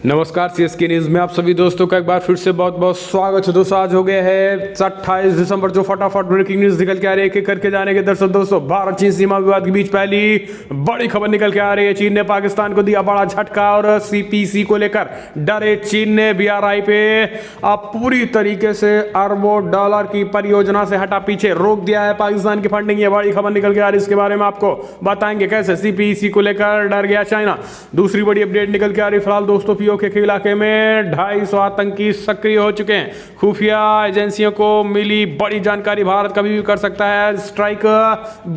नमस्कार CSK news में आप सभी दोस्तों का एक बार फिर से बहुत बहुत स्वागत है। दोस्तों आज हो गया है 28 दिसंबर, जो फटाफट ब्रेकिंग न्यूज निकल के आ रही है, एक एक करके जाने के दर्शक दोस्तों। भारत चीन सीमा विवाद के बीच पहली बड़ी खबर निकल के आ रही है। चीन ने पाकिस्तान को दिया बड़ा झटका और सीपीसी को लेकर डरे चीन ने बीआरआई पे अब पूरी तरीके से अरबों डॉलर की परियोजना से हटा पीछे रोक दिया है पाकिस्तान की फंडिंग। ये बड़ी खबर निकल के आ रही है, इसके बारे में आपको बताएंगे कैसे सीपीसी को लेकर डर गया चाइना। दूसरी बड़ी अपडेट निकल के आ रही है फिलहाल दोस्तों, पीओके के इलाके में 250 आतंकी सक्रिय हो चुके हैं। खुफिया एजेंसियों को मिली बड़ी जानकारी, भारत कभी भी कर सकता है स्ट्राइक।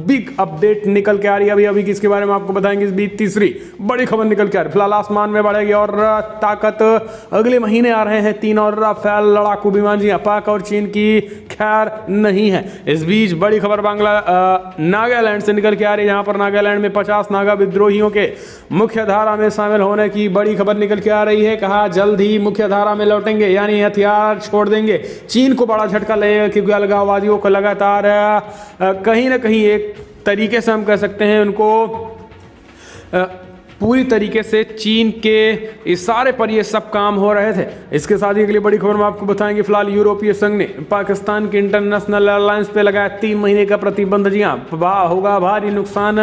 बिग अपडेट निकल के आ रही है अभी किसके बारे में आपको बताएंगे। इस बीच तीसरी बड़ी खबर निकल के आ रही है फिलहाल आसमान में बढ़ेगी और ताकत अगले महीने आ रहे हैं 3 और राफेल लड़ाकू विमान। जी पाक और चीन की खैर नहीं है। इस बीच बड़ी खबर नागालैंड से निकल के आ रही है, जहां पर नागालैंड में 50 नागा विद्रोहियों के मुख्य धारा में शामिल होने की बड़ी खबर निकल के आ रही है। कहा जल्द ही मुख्य धारा में लौटेंगे, यानी हथियार छोड़ देंगे। चीन को बड़ा झटका लगेगा क्योंकि अलगाववादियों को लगातार कहीं ना कहीं एक तरीके से हम कह सकते हैं उनको पूरी तरीके से चीन के इशारे पर ये सब काम हो रहे थे। इसके साथ ही अगली बड़ी खबर में आपको बताएंगे फिलहाल यूरोपीय संघ ने पाकिस्तान की इंटरनेशनल एयरलाइंस पे लगाया 3 महीने का प्रतिबंध। जी हाँ, होगा भारी नुकसान,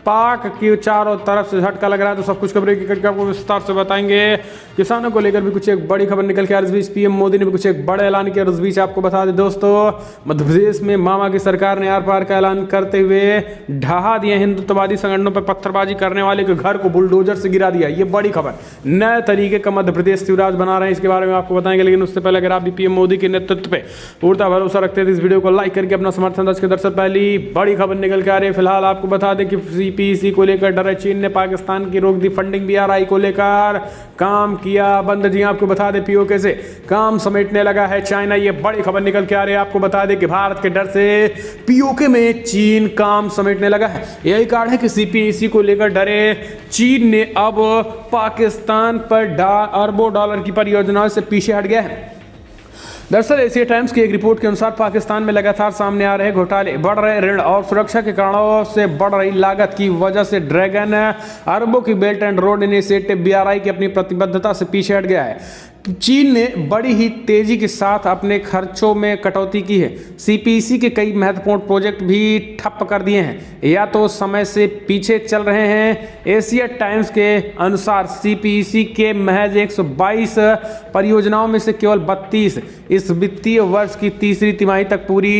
पाक की चारों तरफ से झटका लग रहा है। तो सब कुछ खबरें की करके आपको विस्तार से बताएंगे। किसानों को लेकर भी कुछ एक बड़ी खबर निकल के आ रही है। इस बीच पीएम मोदी ने भी कुछ एक बड़ा ऐलान किया। इस बीच आपको बता दें दोस्तों, मध्य प्रदेश में मामा की सरकार ने आर पार का ऐलान करते हुए ढहा दिए हिंदुत्ववादी संगठनों पर पत्थरबाजी करने वाले के घर को बुलडोजर से गिरा दिया। ये बड़ी खबर, नए तरीके का मध्य प्रदेश शिवराज बना रहे हैं, इसके बारे में आपको बताएंगे। लेकिन उससे पहले अगर आप भी पीएम मोदी के नेतृत्व पे पूरा भरोसा रखते हैं तो इस वीडियो को लाइक करके अपना समर्थन दर्ज के दर्शक। पहली बड़ी खबर निकल के आ रही है फिलहाल आपको बता दें कि सीपीसी को लेकर डरे चीन ने पाकिस्तान की रोक दी फंडिंग। बीआरआई को लेकर काम किया बंद। जी आपको बता दें पीओके से काम समेटने लगा है चाइना। ये बड़ी खबर निकल के आ रही है। आपको बता दें कि भारत के डर से पीओके में चीन काम समेटने लगा है। यही कारण है कि सीपीसी को लेकर डरे चीन ने अब पाकिस्तान पर अरबों डॉलर की परियोजनाओं से पीछे हट गया है। दरअसल एशिया टाइम्स की एक रिपोर्ट के अनुसार पाकिस्तान में लगातार सामने आ रहे घोटाले, बढ़ रहे ऋण और सुरक्षा के कारणों से बढ़ रही लागत की वजह से ड्रैगन अरबों की belt and road initiative BRI की अपनी प्रतिबद्धता से पीछे हट गया है। चीन ने बड़ी ही तेजी के साथ अपने खर्चों में कटौती की है। सीपीसी के कई महत्वपूर्ण प्रोजेक्ट भी ठप कर दिए हैं या तो समय से पीछे चल रहे हैं। एशिया टाइम्स के अनुसार सीपीसी के महज 122 परियोजनाओं में से केवल 32 इस वित्तीय वर्ष की तीसरी तिमाही तक पूरी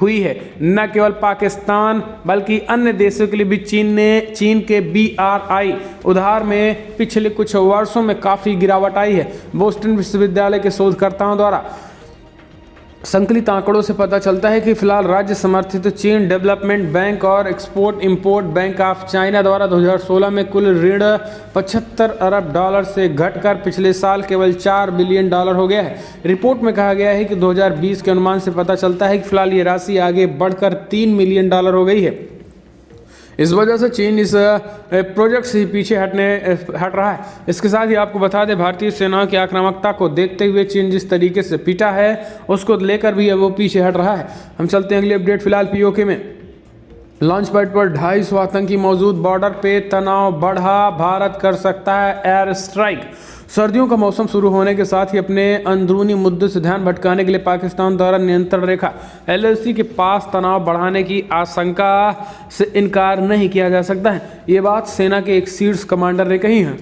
हुई है। न केवल पाकिस्तान बल्कि अन्य देशों के लिए भी चीन के बीआरआई उधार में पिछले कुछ वर्षों में काफ़ी गिरावट आई है। बोस्टन विश्वविद्यालय के शोधकर्ताओं द्वारा संकलित आंकड़ों से पता चलता है कि फिलहाल राज्य समर्थित चीन डेवलपमेंट बैंक और export import bank of China द्वारा 2016 में कुल ऋण 75 अरब डॉलर से घटकर पिछले साल केवल 4 बिलियन डॉलर हो गया है। रिपोर्ट में कहा गया है कि 2020 के अनुमान से पता चलता है कि फिलहाल ये राशि आगे बढ़कर 3 मिलियन डॉलर हो गई है। इस वजह से चीन इस प्रोजेक्ट से पीछे हट रहा है। इसके साथ ही आपको बता दें, भारतीय सेनाओं की आक्रामकता को देखते हुए चीन जिस तरीके से पिटा है उसको लेकर भी अब वो पीछे हट रहा है। हम चलते हैं अगली अपडेट फिलहाल पीओके में लॉन्च पैड पर 250 आतंकी मौजूद, बॉर्डर पे तनाव बढ़ा, भारत कर सकता है एयर स्ट्राइक। सर्दियों का मौसम शुरू होने के साथ ही अपने अंदरूनी मुद्दों से ध्यान भटकाने के लिए पाकिस्तान द्वारा नियंत्रण रेखा एलएसी के पास तनाव बढ़ाने की आशंका से इनकार नहीं किया जा सकता है। ये बात सेना के एक शीर्ष कमांडर ने कही है।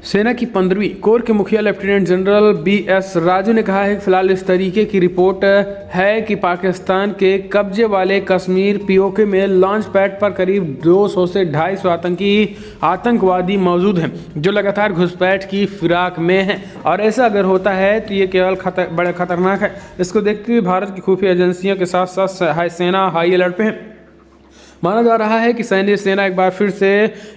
सेना की 15वीं कोर के मुखिया लेफ्टिनेंट जनरल बीएस राजू ने कहा है कि फिलहाल इस तरीके की रिपोर्ट है कि पाकिस्तान के कब्जे वाले कश्मीर पीओके में लॉन्च पैड पर करीब 200 से 250 आतंकवादी मौजूद हैं जो लगातार घुसपैठ की फिराक में हैं। और ऐसा अगर होता है तो ये केवल बड़ा खतरनाक है। इसको देखते हुए भारत की खुफिया एजेंसियों के साथ साथ सेना हाई अलर्ट पे है। माना जा रहा है कि सैन्य सेना एक बार फिर से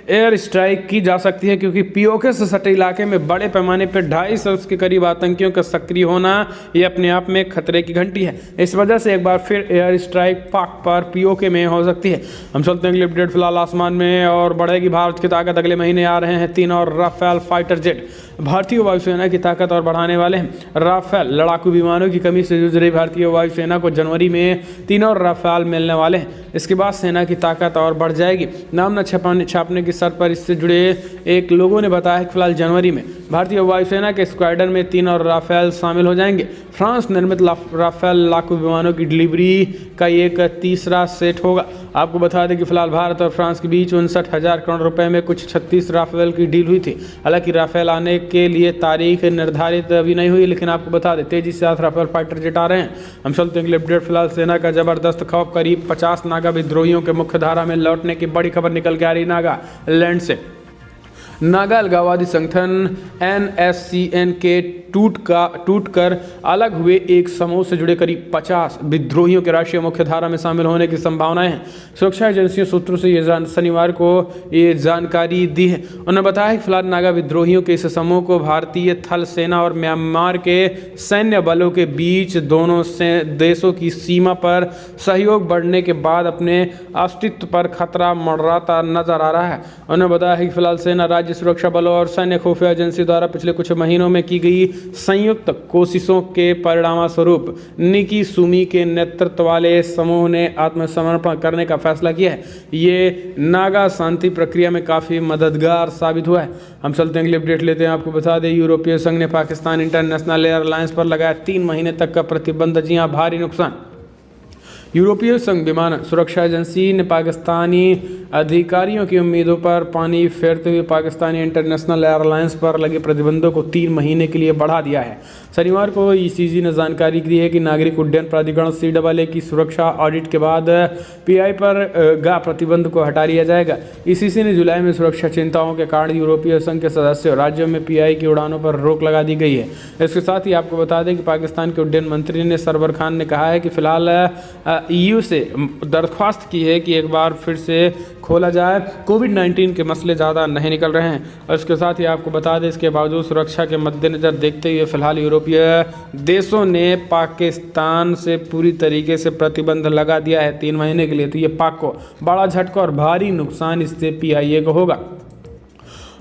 एयर स्ट्राइक की जा सकती है क्योंकि पीओके से सटे इलाके में बड़े पैमाने पर 250 के करीब आतंकियों का सक्रिय होना ये अपने आप में खतरे की घंटी है। इस वजह से एक बार फिर एयर स्ट्राइक पाक पर पीओके में हो सकती है। हम चलते हैं अगले अपडेट फिलहाल आसमान में और बढ़ेगी भारत की ताकत। अगले महीने आ रहे हैं 3 और राफेल फाइटर जेट। भारतीय वायुसेना की ताकत और बढ़ाने वाले हैं। राफेल लड़ाकू विमानों की कमी से जूझ रही भारतीय वायुसेना को जनवरी में 3 और राफेल मिलने वाले हैं। इसके बाद सेना की ताकत और बढ़ जाएगी। नाम न छापने की शर्त पर इससे जुड़े एक लोगों ने बताया कि फिलहाल जनवरी में भारतीय वायुसेना के स्क्वाड्रन में 3 और राफेल शामिल हो जाएंगे। फ्रांस निर्मित राफेल लाखों विमानों की डिलीवरी का एक तीसरा सेट होगा। आपको बता दें कि फिलहाल भारत और फ्रांस के बीच 59,000 करोड़ रुपए में कुछ 36 राफेल की डील हुई थी। हालांकि राफेल आने के लिए तारीख निर्धारित अभी नहीं हुई, लेकिन आपको बता दें तेजी से 7 राफेल फाइटर जेट आ रहे हैं। हम चलते हैं अगले अपडेट। फिलहाल सेना का जबरदस्त खौफ, करीब 50 नागा विद्रोहियों के मुख्य धारा में लौटने की बड़ी खबर निकल के आ रही नागालैंड से। नागा अलगाववादी संगठन NSCN के टूटकर अलग हुए एक समूह से जुड़े करीब 50 विद्रोहियों के राष्ट्रीय मुख्य धारा में शामिल होने की संभावनाएं हैं। सुरक्षा एजेंसियों सूत्रों से शनिवार को ये जानकारी दी है। उन्होंने बताया कि फिलहाल नागा विद्रोहियों के इस समूह को भारतीय थल सेना और म्यांमार के सैन्य बलों के बीच दोनों देशों की सीमा पर सहयोग बढ़ने के बाद अपने अस्तित्व पर खतरा मंडराता नजर आ रहा है। उन्होंने बताया कि फिलहाल सेना, राज्य सुरक्षा बलों और सैन्य खुफिया एजेंसी द्वारा पिछले कुछ महीनों में की गई संयुक्त कोशिशों के परिणामस्वरूप निकी सुमी के नेतृत्व वाले समूह ने आत्मसमर्पण करने का फैसला किया है। ये नागा शांति प्रक्रिया में काफ़ी मददगार साबित हुआ है। हम चलते हैं अगले अपडेट लेते हैं। आपको बता दें यूरोपीय संघ ने पाकिस्तान इंटरनेशनल एयरलाइंस पर लगाया 3 महीने तक का प्रतिबंध। जी हाँ, भारी नुकसान। यूरोपीय संघ विमान सुरक्षा एजेंसी ने पाकिस्तानी अधिकारियों की उम्मीदों पर पानी फेरते हुए पाकिस्तानी इंटरनेशनल एयरलाइंस पर लगे प्रतिबंधों को 3 महीने के लिए बढ़ा दिया है। शनिवार को ECG ने जानकारी दी है कि नागरिक उड्डयन प्राधिकरण CAA की सुरक्षा ऑडिट के बाद PI पर प्रतिबंध को हटा लिया जाएगा। ECC ने जुलाई में सुरक्षा चिंताओं के कारण यूरोपीय संघ के सदस्य राज्यों में PI की उड़ानों पर रोक लगा दी गई है। इसके साथ ही आपको बता दें कि पाकिस्तान के उड्डयन मंत्री ने सरवर खान ने कहा है कि फिलहाल EU से दरख्वास्त की है कि एक बार फिर से खोला जाए। कोविड-19 के मसले ज़्यादा नहीं निकल रहे हैं। और इसके साथ ही आपको बता दें इसके बावजूद सुरक्षा के मद्देनज़र देखते हुए फिलहाल यूरोपीय देशों ने पाकिस्तान से पूरी तरीके से प्रतिबंध लगा दिया है 3 महीने के लिए। तो ये पाक को बड़ा झटका और भारी नुकसान इससे PIA को होगा।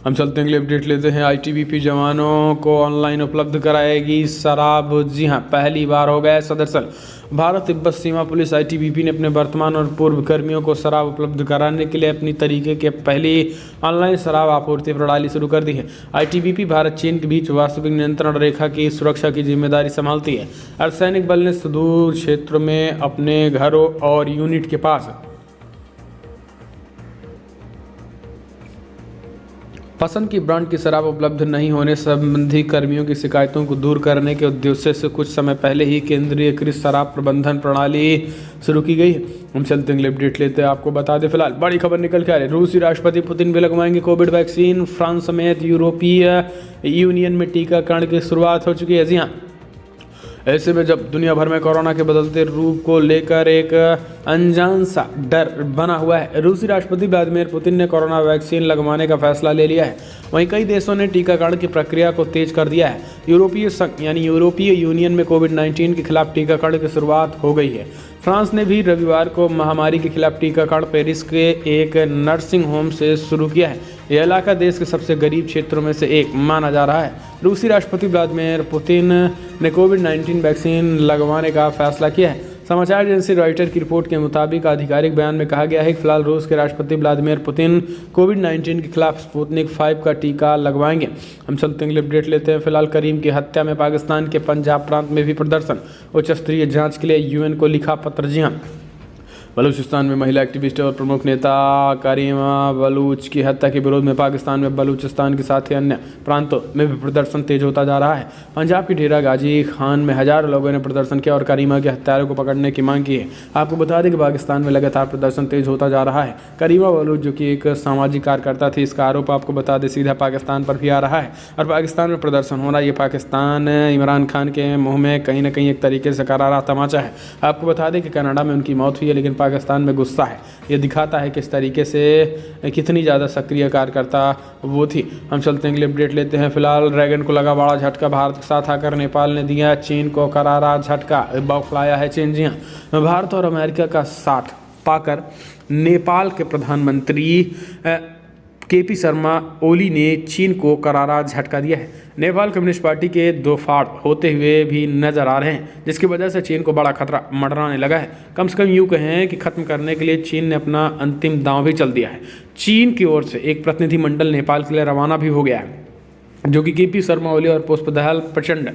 हम चलते हैं अगले अपडेट लेते हैं। ITBP जवानों को ऑनलाइन उपलब्ध कराएगी शराब। जी हाँ, पहली बार हो गया है दरअसल भारत तिब्बत सीमा पुलिस ITBP ने अपने वर्तमान और पूर्व कर्मियों को शराब उपलब्ध कराने के लिए अपनी तरीके के पहली ऑनलाइन शराब आपूर्ति प्रणाली शुरू कर दी है। ITBP भारत चीन के बीच वास्तविक नियंत्रण रेखा की सुरक्षा की जिम्मेदारी संभालती है। अर्धसैनिक बल ने सुदूर क्षेत्र में अपने घरों और यूनिट के पास पसंद की ब्रांड की शराब उपलब्ध नहीं होने संबंधी कर्मियों की शिकायतों को दूर करने के उद्देश्य से कुछ समय पहले ही केंद्रीयकृत शराब प्रबंधन प्रणाली शुरू की गई है। हम चलते हैं अपडेट लेते हैं। आपको बता दें फिलहाल बड़ी खबर निकल के आ रही है। रूसी राष्ट्रपति पुतिन भी लगवाएंगे कोविड वैक्सीन। फ्रांस समेत यूरोपीय यूनियन में टीकाकरण की शुरुआत हो चुकी है। जी हाँ, ऐसे में जब दुनिया भर में कोरोना के बदलते रूप को लेकर एक अनजान सा डर बना हुआ है, रूसी राष्ट्रपति व्लादिमीर पुतिन ने कोरोना वैक्सीन लगवाने का फैसला ले लिया है। वहीं कई देशों ने टीकाकरण की प्रक्रिया को तेज कर दिया है। यूरोपीय संघ यानी यूरोपीय यूनियन में कोविड-19 के खिलाफ टीकाकरण की शुरुआत हो गई है। फ्रांस ने भी रविवार को महामारी के खिलाफ टीकाकरण पेरिस के एक नर्सिंग होम से शुरू किया है। यह इलाका देश के सबसे गरीब क्षेत्रों में से एक माना जा रहा है। रूसी राष्ट्रपति व्लादिमीर पुतिन ने कोविड-19 वैक्सीन लगवाने का फैसला किया है। समाचार एजेंसी रॉयटर की रिपोर्ट के मुताबिक आधिकारिक बयान में कहा गया है कि फिलहाल रूस के राष्ट्रपति व्लादिमीर पुतिन कोविड-19 के खिलाफ स्पुतनिक 5 का टीका लगवाएंगे। हम चलते हैं अपडेट लेते हैं। फिलहाल करीम की हत्या में पाकिस्तान के पंजाब प्रांत में भी प्रदर्शन, उच्च स्तरीय जांच के लिए UN को लिखा पत्र। जी हाँ, बलूचिस्तान में महिला एक्टिविस्ट और प्रमुख नेता करीमा बलूच की हत्या के विरोध में पाकिस्तान में बलूचिस्तान के साथ ही अन्य प्रांतों में भी प्रदर्शन तेज होता जा रहा है। पंजाब की डेरा गाजी खान में हजारों लोगों ने प्रदर्शन किया और करीमा के हत्यारों को पकड़ने की मांग की है। आपको बता दें कि पाकिस्तान में लगातार प्रदर्शन तेज होता जा रहा है। करीमा बलूच जो कि एक सामाजिक कार्यकर्ता थी, इसका आरोप आपको बता दें सीधा पाकिस्तान पर भी आ रहा है। और पाकिस्तान में प्रदर्शन हो रहा है, ये पाकिस्तान इमरान खान के मुँह में कहीं ना कहीं एक तरीके से करारा तमाचा है। आपको बता दें कि कनाडा में उनकी मौत हुई है, लेकिन पाकिस्तान में गुस्सा है। ये दिखाता है किस तरीके से कितनी ज़्यादा सक्रिय कार्यकर्ता वो थी। हम चलते हैं अगले अपडेट लेते हैं। फिलहाल ड्रैगन को लगा बड़ा झटका, भारत के साथ आकर नेपाल ने दिया चीन को करारा झटका, बौखलाया है चीन। जी हाँ, भारत और अमेरिका का साथ पाकर नेपाल के प्रधानमंत्री केपी शर्मा ओली ने चीन को करारा झटका दिया है। नेपाल कम्युनिस्ट पार्टी के दो फाड़ होते हुए भी नजर आ रहे हैं, जिसकी वजह से चीन को बड़ा खतरा मंडराने लगा है। कम से कम यूँ कहें कि खत्म करने के लिए चीन ने अपना अंतिम दांव भी चल दिया है। चीन की ओर से एक प्रतिनिधिमंडल नेपाल के लिए रवाना भी हो गया है, जो कि केपी शर्मा ओली और पुष्पदयाल प्रचंड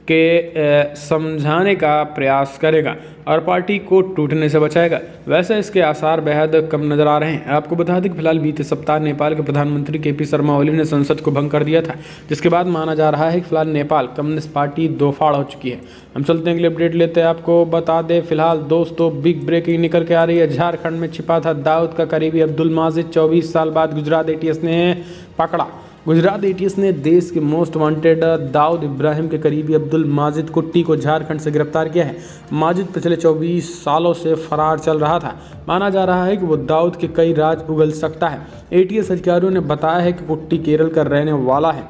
के समझाने का प्रयास करेगा और पार्टी को टूटने से बचाएगा। वैसे इसके आसार बेहद कम नजर आ रहे हैं। आपको बता दें कि फिलहाल बीते सप्ताह नेपाल के प्रधानमंत्री केपी शर्मा ओली ने संसद को भंग कर दिया था, जिसके बाद माना जा रहा है कि फिलहाल नेपाल कम्युनिस्ट पार्टी दो फाड़ हो चुकी है। हम चलते हैं अगले अपडेट लेते हैं। आपको बता दें फिलहाल दोस्तों बिग ब्रेकिंग निकल के आ रही है। झारखंड में छिपा था दाऊद का करीबी अब्दुल माजिद, 24 साल बाद गुजरात एटीएस ने पकड़ा। गुजरात एटीएस ने देश के मोस्ट वांटेड दाऊद इब्राहिम के करीबी अब्दुल माजिद कुट्टी को झारखंड से गिरफ्तार किया है। माजिद पिछले 24 सालों से फरार चल रहा था। माना जा रहा है कि वो दाऊद के कई राज उगल सकता है। एटीएस अधिकारियों ने बताया है कि कुट्टी केरल का रहने वाला है।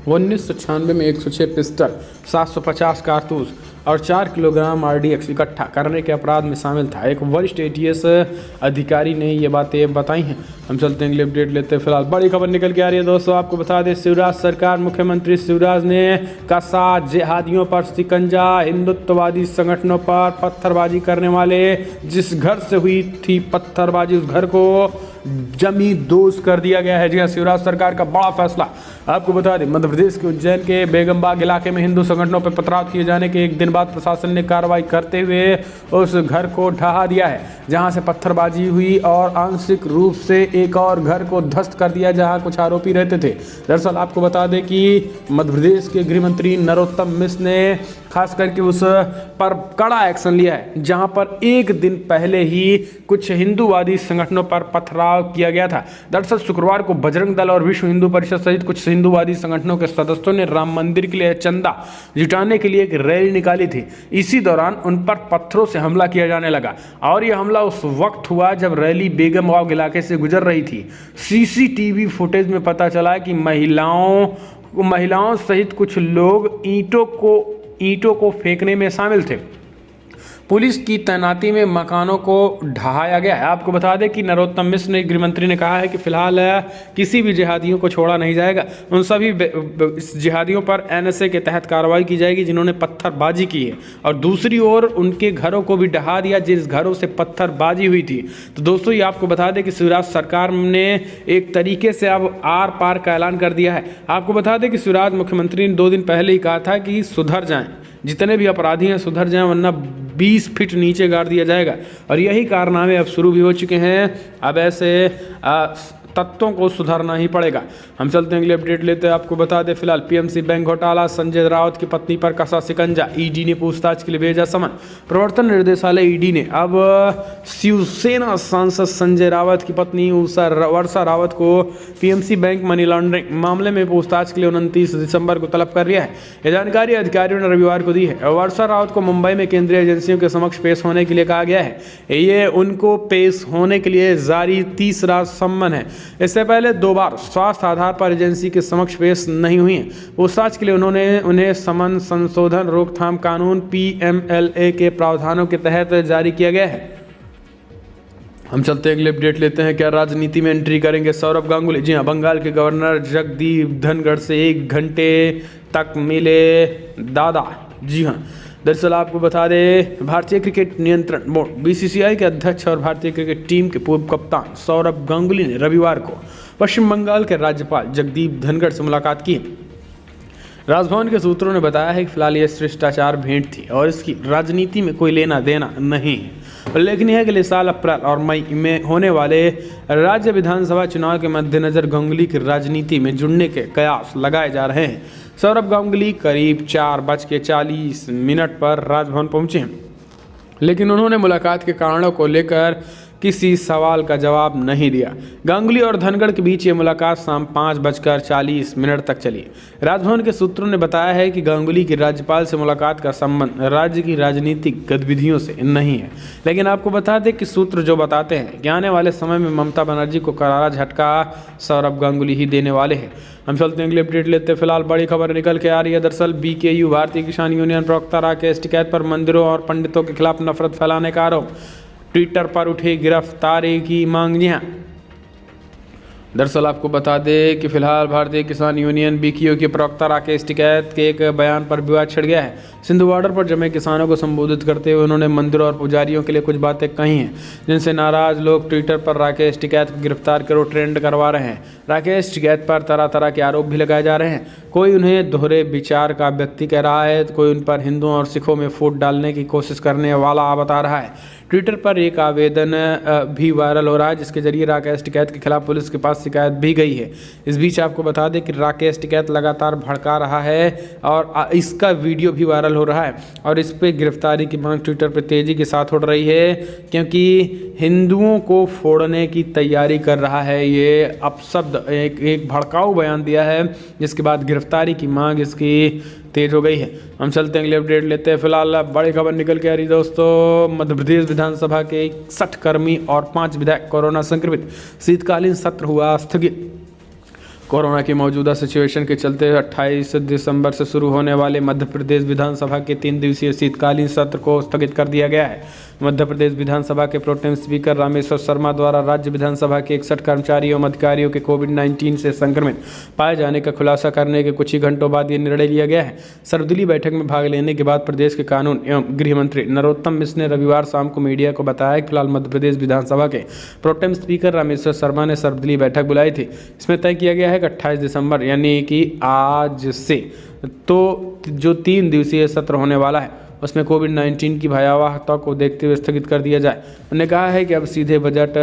वो 1996 में 106 पिस्टल, 750 कारतूस और 4 किलोग्राम RDX इकट्ठा करने के अपराध में शामिल था। एक वरिष्ठ एटीएस अधिकारी ने ये बातें बताई हैं। हम चलते हैं अगले अपडेट लेते हैं। फिलहाल बड़ी खबर निकल के आ रही है दोस्तों। आपको बता दें शिवराज सरकार, मुख्यमंत्री शिवराज ने कसा जिहादियों पर शिकंजा। हिंदुत्ववादी संगठनों पर पत्थरबाजी करने वाले जिस घर से हुई थी पत्थरबाजी, उस घर को जमी दोष कर दिया गया है। जी हाँ, शिवराज सरकार का बड़ा फैसला। आपको बता दें मध्य प्रदेश के उज्जैन के बेगमबाग इलाके में हिंदू संगठनों पर पथराव किए जाने के एक दिन बाद प्रशासन ने कार्रवाई करते हुए उस घर को ढहा दिया है, जहां से पत्थरबाजी हुई और आंशिक रूप से एक और घर को ध्वस्त कर दिया जहां कुछ आरोपी रहते थे। दरअसल आपको बता दें कि मध्य प्रदेश के गृह मंत्री नरोत्तम मिश्र ने खास करके उस पर कड़ा एक्शन लिया है, जहां पर एक दिन पहले ही कुछ हिंदूवादी संगठनों पर पथराव किया गया था। दरअसल शुक्रवार को बजरंग दल और विश्व हिंदू परिषद सहित कुछ हिंदूवादी संगठनों के सदस्यों ने राम मंदिर के लिए चंदा जुटाने के लिए एक रैली निकाली थी। इसी दौरान उन पर पत्थरों से हमला किया जाने लगा और यह हमला उस वक्त हुआ जब रैली बेगमबाग इलाके से गुजर रही थी। सीसीटीवी फुटेज में पता चला कि महिलाओं सहित कुछ लोग ईंटों को फेंकने में शामिल थे। पुलिस की तैनाती में मकानों को ढहाया गया है। आपको बता दें कि नरोत्तम मिश्र ने गृह मंत्री ने कहा है कि फिलहाल किसी भी जिहादियों को छोड़ा नहीं जाएगा। उन सभी जिहादियों पर NSA के तहत कार्रवाई की जाएगी जिन्होंने पत्थरबाजी की है, और दूसरी ओर उनके घरों को भी ढहा दिया जिस घरों से पत्थरबाजी हुई थी। तो दोस्तों ये आपको बता दें कि शिवराज सरकार ने एक तरीके से अब आर पार का ऐलान कर दिया है। आपको बता दें कि शिवराज मुख्यमंत्री ने 2 दिन पहले ही कहा था कि सुधर जाएं, जितने भी अपराधी हैं सुधर जाएं, वरना 20 फीट नीचे गाड़ दिया जाएगा। और यही कारनामे अब शुरू भी हो चुके हैं। अब ऐसे तत्वों को सुधारना ही पड़ेगा। हम चलते हैं अगले अपडेट लेते हैं। आपको बता दें फिलहाल PMC बैंक घोटाला, संजय राउत की पत्नी पर कसा शिकंजा, ED ने पूछताछ के लिए भेजा समन। प्रवर्तन निर्देशालय ED ने अब शिवसेना सांसद संजय रावत की पत्नी वर्षा रावत को PMC बैंक मनी लॉन्ड्रिंग मामले में पूछताछ के लिए 29 दिसंबर को तलब कर लिया है। यह जानकारी अधिकारियों ने रविवार को दी है। वर्षा रावत को मुंबई में केंद्रीय एजेंसियों के समक्ष पेश होने के लिए कहा गया है। ये उनको पेश होने के लिए जारी तीसरा सम्मन है। इससे पहले 2 बार स्वास्थ्य आधार पर एजेंसी के समक्ष पेश नहीं हुई हैं। पूछताछ के लिए उन्हें समन संशोधन रोकथाम कानून PMLA के प्रावधानों के तहत जारी किया गया है। हम चलते हैं अगले अपडेट लेते हैं। क्या राजनीति में एंट्री करेंगे सौरभ गांगुली? जी हाँ, बंगाल के गवर्नर जगदीप धनखड़ से 1 घंटे तक मिले दादा। जी हाँ, दरअसल आपको बता दें भारतीय क्रिकेट नियंत्रण बोर्ड BCCI के अध्यक्ष और भारतीय क्रिकेट टीम के पूर्व कप्तान सौरभ गांगुली ने रविवार को पश्चिम बंगाल के राज्यपाल जगदीप धनखड़ से मुलाकात की। राजभवन के सूत्रों ने बताया है कि फिलहाल यह शिष्टाचार भेंट थी और इसकी राजनीति में कोई लेना देना नहीं है। उल्लेखनीय है कि इस साल अप्रैल और मई में होने वाले राज्य विधानसभा चुनाव के मद्देनजर गांगुली की राजनीति में जुड़ने के कयास लगाए जा रहे हैं। सौरभ गांगुली करीब 4:40 पर राजभवन पहुंचे हैं, लेकिन उन्होंने मुलाकात के कारणों को लेकर किसी सवाल का जवाब नहीं दिया। गांगुली और धनखड़ के बीच ये मुलाकात शाम 5:40 तक चली। राजभवन के सूत्रों ने बताया है कि गांगुली की राज्यपाल से मुलाकात का संबंध राज्य की राजनीतिक गतिविधियों से नहीं है, लेकिन आपको बता दें कि सूत्र जो बताते हैं कि आने वाले समय में ममता बनर्जी को करारा झटका सौरभ गांगुली ही देने वाले हैं। हम चलते हैं अगले अपडेट लेते हैं। फिलहाल बड़ी खबर निकल के आ रही है। दरअसल BKU भारतीय किसान यूनियन प्रवक्ता राकेश टिकैत पर मंदिरों और पंडितों के खिलाफ नफरत फैलाने का आरोप, ट्विटर पर उठे गिरफ्तारी की मांग। जी हाँ, दरअसल आपको बता दें कि फिलहाल भारतीय किसान यूनियन बीकेयू के प्रवक्ता राकेश टिकैत के एक बयान पर विवाद छिड़ गया है। सिंधु बॉर्डर पर जमे किसानों को संबोधित करते हुए उन्होंने मंदिरों और पुजारियों के लिए कुछ बातें कही हैं, जिनसे नाराज लोग ट्विटर पर राकेश टिकैत को गिरफ्तार करो ट्रेंड करवा रहे हैं। राकेश टिकैत पर तरह तरह के आरोप भी लगाए जा रहे हैं। कोई उन्हें दोहरे विचार का व्यक्ति कह रहा है, तो कोई उन पर हिंदुओं और सिखों में फूट डालने की कोशिश करने वाला बता रहा है। ट्विटर पर एक आवेदन भी वायरल हो रहा है, जिसके जरिए राकेश टिकैत के खिलाफ पुलिस के पास शिकायत भी गई है। इस बीच आपको बता दें कि राकेश टिकैत लगातार भड़का रहा है और इसका वीडियो भी वायरल हो रहा है और इस पर गिरफ्तारी की मांग ट्विटर पर तेजी के साथ उठ रही है, क्योंकि हिंदुओं को फोड़ने की तैयारी कर रहा है। ये अपशब्द एक भड़काऊ बयान दिया है, जिसके बाद गिरफ्तारी की मांग इसकी तेज हो गई है। हम चलते हैं अगले अपडेट लेते हैं। फिलहाल बड़ी खबर निकल के आ रही दोस्तों, मध्य प्रदेश विधानसभा के 61 कर्मी और 5 विधायक कोरोना संक्रमित, शीतकालीन सत्र हुआ स्थगित। कोरोना की मौजूदा सिचुएशन के चलते 28 दिसंबर से शुरू होने वाले मध्य प्रदेश विधानसभा के 3 दिवसीय शीतकालीन सत्र को स्थगित कर दिया गया है। मध्य प्रदेश विधानसभा के प्रोटेम स्पीकर रामेश्वर शर्मा द्वारा राज्य विधानसभा के 61 कर्मचारियों एवं अधिकारियों के कोविड-19 से संक्रमित पाए जाने का खुलासा करने के कुछ ही घंटों बाद ये निर्णय लिया गया है। सर्वदलीय बैठक में भाग लेने के बाद प्रदेश के कानून एवं गृह मंत्री नरोत्तम मिश्र ने रविवार शाम को मीडिया को बताया कि फिलहाल मध्य प्रदेश विधानसभा के प्रोटेम स्पीकर रामेश्वर शर्मा ने सर्वदलीय बैठक बुलाई थी। इसमें तय किया गया है कि 28 दिसंबर यानी कि आज से तो जो 3 दिवसीय सत्र होने वाला है उसमें कोविड-19 की भयावहता को देखते हुए स्थगित कर दिया जाए। उन्होंने कहा है कि अब सीधे बजट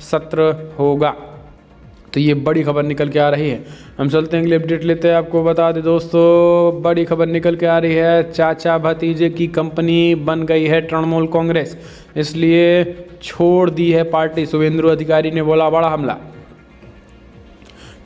सत्र होगा। तो ये बड़ी खबर निकल के आ रही है। हम चलते हैं अगले अपडेट लेते हैं। आपको बता दें दोस्तों, बड़ी खबर निकल के आ रही है, चाचा भतीजे की कंपनी बन गई है तृणमूल कांग्रेस, इसलिए छोड़ दी है पार्टी। शुभेंदु अधिकारी ने बोला बड़ा हमला।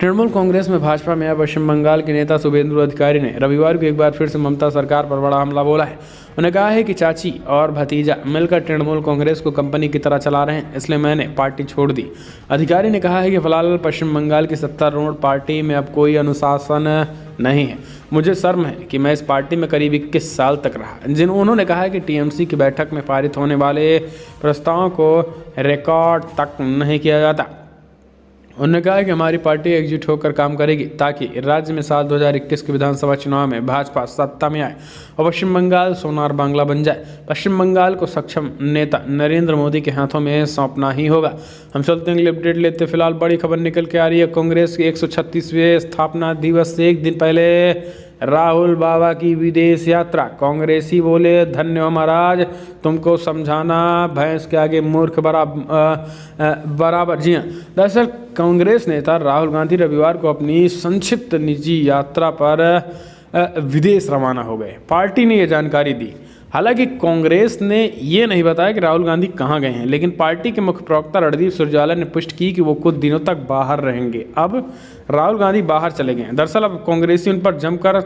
तृणमूल कांग्रेस में भाजपा में पश्चिम बंगाल के नेता शुभेंदु अधिकारी ने रविवार को एक बार फिर से ममता सरकार पर बड़ा हमला बोला है। उन्होंने कहा है कि चाची और भतीजा मिलकर तृणमूल कांग्रेस को कंपनी की तरह चला रहे हैं, इसलिए मैंने पार्टी छोड़ दी। अधिकारी ने कहा है कि फिलहाल पश्चिम बंगाल की सत्तारूढ़ पार्टी में अब कोई अनुशासन नहीं है। मुझे शर्म है कि मैं इस पार्टी में करीब 21 साल तक रहा। उन्होंने कहा है कि टीएमसी की बैठक में पारित होने वाले प्रस्तावों को रिकॉर्ड तक नहीं किया जाता। उन्होंने कहा कि हमारी पार्टी एकजुट होकर काम करेगी ताकि राज्य में साल 2021 के विधानसभा चुनाव में भाजपा सत्ता में आए और पश्चिम बंगाल सोनार बांग्ला बन जाए। पश्चिम बंगाल को सक्षम नेता नरेंद्र मोदी के हाथों में सौंपना ही होगा। हम चलते हैं अगले अपडेट लेते। फिलहाल बड़ी खबर निकल के आ रही है, कांग्रेस के 136वें स्थापना दिवस से एक दिन पहले राहुल बाबा की विदेश यात्रा। कांग्रेसी बोले धन्य हो महाराज, तुमको समझाना भैंस के आगे मूर्ख बराबर। जी हाँ, दरअसल कांग्रेस नेता राहुल गांधी रविवार को अपनी संक्षिप्त निजी यात्रा पर विदेश रवाना हो गए। पार्टी ने यह जानकारी दी। हालांकि कांग्रेस ने ये नहीं बताया कि राहुल गांधी कहां गए हैं, लेकिन पार्टी के मुख्य प्रवक्ता रणदीप सुरजेवाला ने पुष्टि की कि वो कुछ दिनों तक बाहर रहेंगे। अब राहुल गांधी बाहर चले गए हैं। दरअसल अब कांग्रेसी उन पर जमकर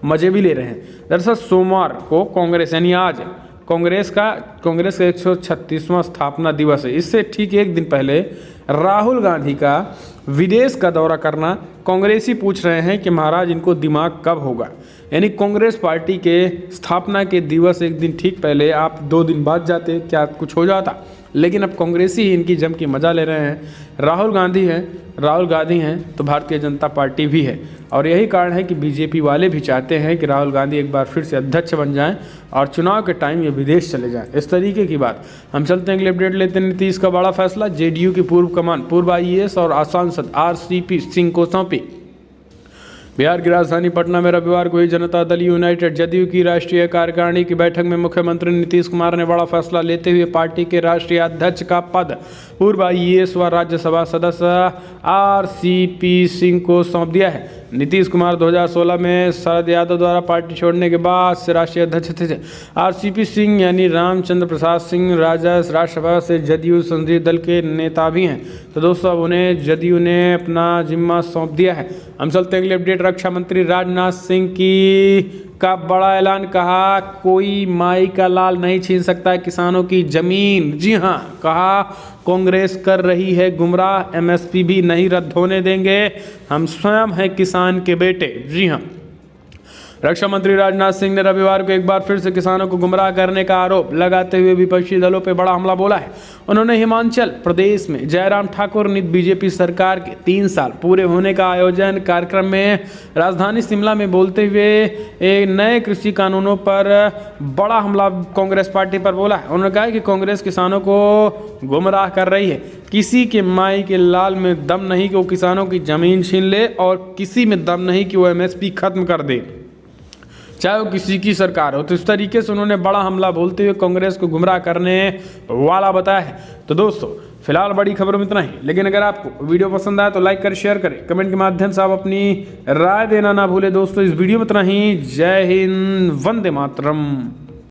मजे भी ले रहे हैं। दरअसल सोमवार को कांग्रेस यानी आज कांग्रेस का 136वां स्थापना दिवस है। इससे ठीक एक दिन पहले राहुल गांधी का विदेश का दौरा करना कांग्रेसी पूछ रहे हैं कि महाराज इनको दिमाग कब होगा। यानी कांग्रेस पार्टी के स्थापना के दिवस एक दिन ठीक पहले आप 2 दिन बाद जाते, क्या कुछ हो जाता। लेकिन अब कांग्रेसी ही इनकी जम की मजा ले रहे हैं। राहुल गांधी हैं तो भारतीय जनता पार्टी भी है, और यही कारण है कि बीजेपी वाले भी चाहते हैं कि राहुल गांधी एक बार फिर से अध्यक्ष बन जाएं और चुनाव के टाइम ये विदेश चले जाएं। इस तरीके की बात। हम चलते हैं अगले अपडेट लेते हैं। नीतीश का बड़ा फैसला, जेडीयू की पूर्व IAS और सांसद RCP सिंह को सौंपी। बिहार की राजधानी पटना में रविवार को हुई जनता दल यूनाइटेड जदयू की राष्ट्रीय कार्यकारिणी की बैठक में मुख्यमंत्री नीतीश कुमार ने बड़ा फैसला लेते हुए पार्टी के राष्ट्रीय अध्यक्ष का पद पूर्व IAS व राज्यसभा सदस्य RCP सिंह को सौंप दिया है। नीतीश कुमार 2016 में शरद यादव द्वारा पार्टी छोड़ने के बाद से राष्ट्रीय अध्यक्ष थे। RCP सिंह यानी रामचंद्र प्रसाद सिंह राज्यसभा से जदयू संसदीय दल के नेता भी हैं। तो दोस्तों अब उन्हें जदयू ने अपना जिम्मा सौंप दिया है। हम चलते अगले अपडेट। रक्षा मंत्री राजनाथ सिंह का बड़ा ऐलान, कहा कोई माई का लाल नहीं छीन सकता है किसानों की जमीन। जी हाँ, कहा कांग्रेस कर रही है गुमराह, MSP भी नहीं रद्द होने देंगे, हम स्वयं हैं किसान के बेटे। जी हाँ, रक्षा मंत्री राजनाथ सिंह ने रविवार को एक बार फिर से किसानों को गुमराह करने का आरोप लगाते हुए विपक्षी दलों पर बड़ा हमला बोला है। उन्होंने हिमाचल प्रदेश में जयराम ठाकुर नीत बीजेपी सरकार के 3 साल पूरे होने का आयोजन कार्यक्रम में राजधानी शिमला में बोलते हुए एक नए कृषि कानूनों पर बड़ा हमला कांग्रेस पार्टी पर बोला है। उन्होंने कहा कि कांग्रेस किसानों को गुमराह कर रही है। किसी के माई के लाल में दम नहीं कि वो किसानों की जमीन छीन ले, और किसी में दम नहीं कि वो एमएसपी खत्म कर दे, चाहे वो किसी की सरकार हो। तो इस तरीके से उन्होंने बड़ा हमला बोलते हुए कांग्रेस को गुमराह करने वाला बताया है। तो दोस्तों फिलहाल बड़ी खबरों में इतना ही, लेकिन अगर आपको वीडियो पसंद आया तो लाइक करें, शेयर करें, कमेंट के माध्यम से आप अपनी राय देना ना भूलें। दोस्तों इस वीडियो में इतना ही। जय हिंद, वंदे मातरम।